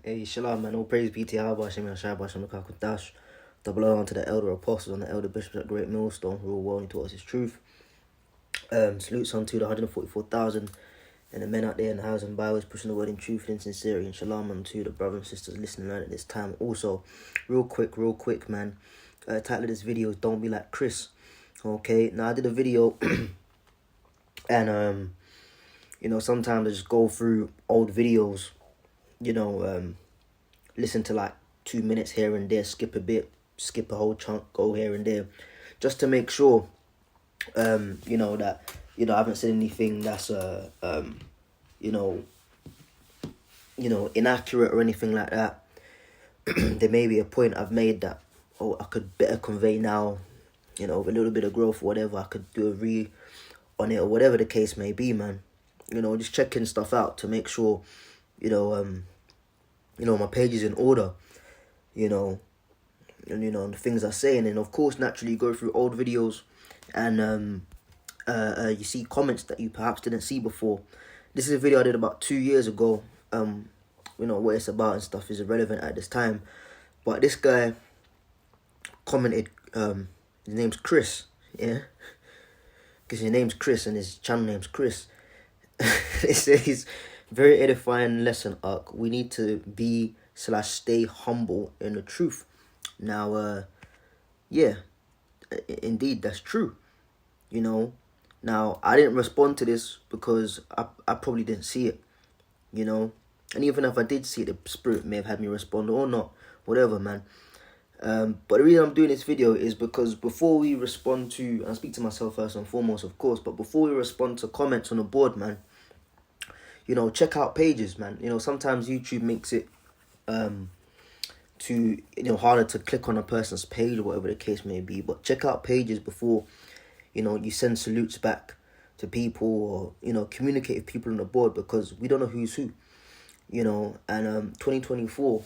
Hey, shalom, man. All praise be to Yahweh, Hashem, Yahshua, Hashem, Dash. Double honor to the elder apostles and the elder bishops at Great Millstone who are willing to us his truth. Salutes unto the 144,000 and the men out there in the house and byways pushing the word in truth and sincerity. And shalom unto the brothers and sisters listening right at this time. Also, real quick, man. Title of this video is Don't Be Like Chris. Okay, now I did a video and sometimes I just go through old videos, listen to like 2 minutes here and there, skip a bit, skip a whole chunk, go here and there, just to make sure, that, I haven't said anything that's, inaccurate or anything like that. There may be a point I've made that, I could better convey now, with a little bit of growth or whatever. I could do a on it or whatever the case may be, man. Just checking stuff out to make sure, my page is in order, and the things I say. And then, of course, naturally you go through old videos and you see comments that you perhaps didn't see before. This is a video I did about 2 years ago. What it's about and stuff is irrelevant at this time. But this guy commented, his name's Chris, yeah? Because his name's Chris and his channel name's Chris. It says, very edifying lesson, Ark. We need to be/stay humble in the truth. Now, indeed, that's true. Now, I didn't respond to this because I probably didn't see it, And even if I did see it, the Spirit may have had me respond or not, whatever, man. But the reason I'm doing this video is because before we respond to, I speak to myself first and foremost, of course, but before we respond to comments on the board, man, check out pages, man. Sometimes YouTube makes it harder to click on a person's page or whatever the case may be. But check out pages before, you send salutes back to people or, communicate with people on the board, because we don't know who's who, and 2024,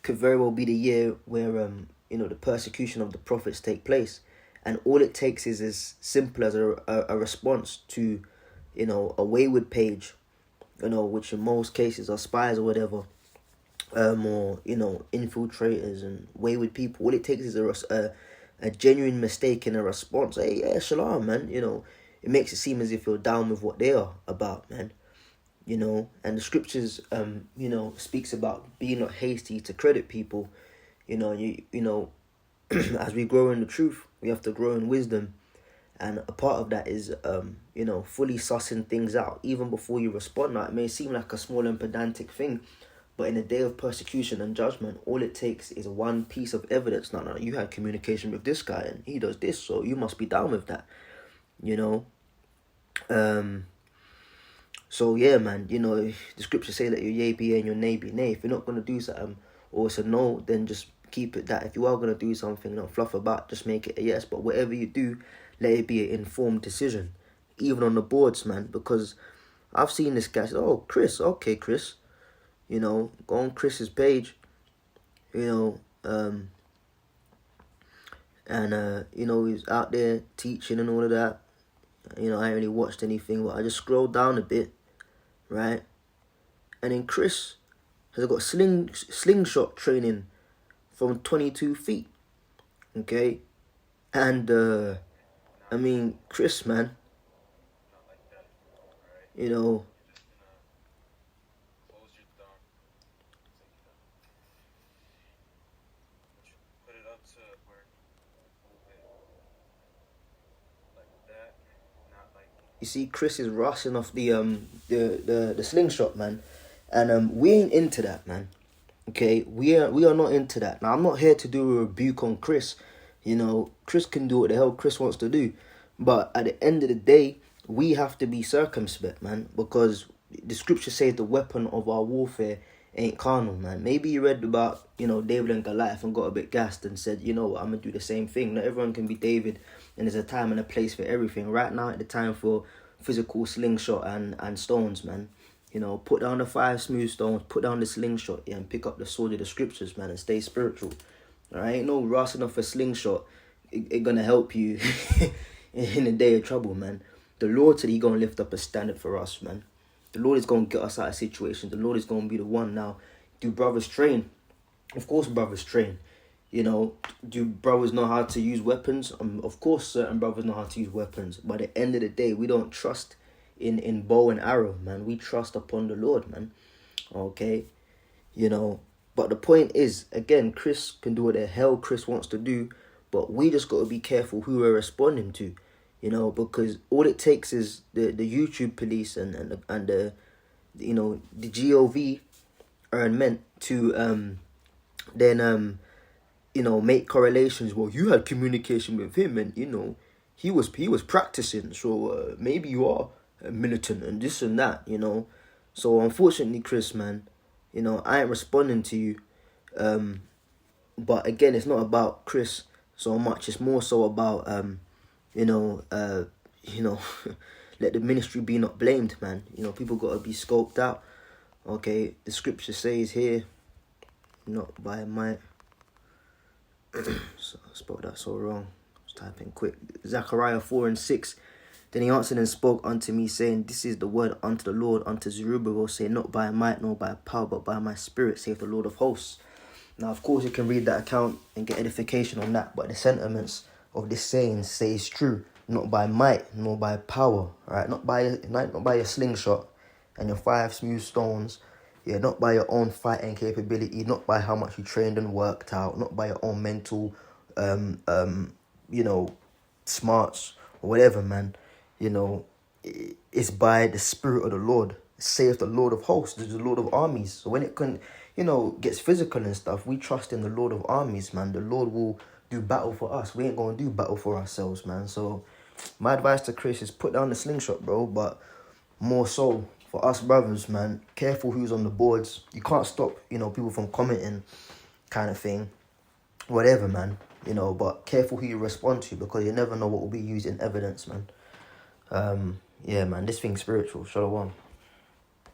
could very well be the year where, the persecution of the prophets take place. And all it takes is as simple as a response to, a wayward page, which in most cases are spies or whatever, or, infiltrators and wayward people. All it takes is a genuine mistake in a response. Hey, yeah, shalom, man. It makes it seem as if you're down with what they are about, man. And the scriptures, speaks about being not hasty to credit people. As we grow in the truth, we have to grow in wisdom. And a part of that is, fully sussing things out, even before you respond. Now, it may seem like a small and pedantic thing, but in a day of persecution and judgment, all it takes is one piece of evidence. No, you had communication with this guy and he does this, so you must be down with that, So, yeah, man, the scriptures say that your yea be yea and your nay be nay. If you're not going to do something or it's a no, then just keep it that. If you are going to do something, don't fluff about, just make it a yes. But whatever you do, let it be an informed decision, even on the boards, man. Because I've seen this guy say, oh, Chris, okay, Chris. Go on Chris's page, he's out there teaching and all of that. I ain't really watched anything, but I just scrolled down a bit, right? And then Chris has got slingshot training from 22 feet, okay? And, Chris, man, you see, Chris is rushing off the slingshot, man, and we ain't into that, man. Okay, we are not into that. Now, I'm not here to do a rebuke on Chris. Chris can do what the hell Chris wants to do, but at the end of the day, we have to be circumspect, man, because the scripture says the weapon of our warfare ain't carnal, man. Maybe you read about, David and Goliath and got a bit gassed and said, I'm going to do the same thing. Not everyone can be David, and there's a time and a place for everything. Right now, at the time for physical slingshot and stones, man. Put down the 5 smooth stones, put down the slingshot, and pick up the sword of the scriptures, man, and stay spiritual. All right? Ain't no rusting off a slingshot. It going to help you in a day of trouble, man. The Lord said he going to lift up a standard for us, man. The Lord is going to get us out of situations. The Lord is going to be the one. Now, do brothers train? Of course brothers train. You know, do brothers know how to use weapons? Of course certain brothers know how to use weapons. But at the end of the day, we don't trust in bow and arrow, man. We trust upon the Lord, man. Okay? You know, but the point is, again, Chris can do what the hell Chris wants to do, but we just got to be careful who we're responding to, you know, because all it takes is the YouTube police and the you know, the GOV are meant to then you know, make correlations. Well, you had communication with him, and you know, he was practicing, so maybe you are a militant and this and that, you know. So unfortunately, Chris, man, you know, I ain't responding to you. But again, it's not about Chris so much. It's more so about you know, let the ministry be not blamed, man. You know, people gotta be scoped out. Okay, the scripture says here, not by might. So I spoke that so wrong. Just typing quick. Zechariah 4:6. Then he answered and spoke unto me, saying, This is the word unto the Lord, unto Zerubbabel, saying, Not by might nor by power, but by my spirit, saith the Lord of hosts. Now, of course, you can read that account and get edification on that, but the sentiments of this saying stays true. Not by might nor by power, right? Not by your slingshot and your 5 smooth stones. Yeah, not by your own fighting capability, not by how much you trained and worked out, not by your own mental, you know, smarts or whatever, man. You know, it's by the Spirit of the Lord. Saith the Lord of hosts, the Lord of armies. So when it can, you know, gets physical and stuff, we trust in the Lord of armies, man. The Lord will do battle for us. We ain't gonna do battle for ourselves, man. So my advice to Chris is put down the slingshot, bro, but more so for us brothers, man, careful who's on the boards. You can't stop, you know, people from commenting kind of thing. Whatever, man. You know, but careful who you respond to, because you never know what will be used in evidence, man. Yeah, man, this thing's spiritual. Shalom.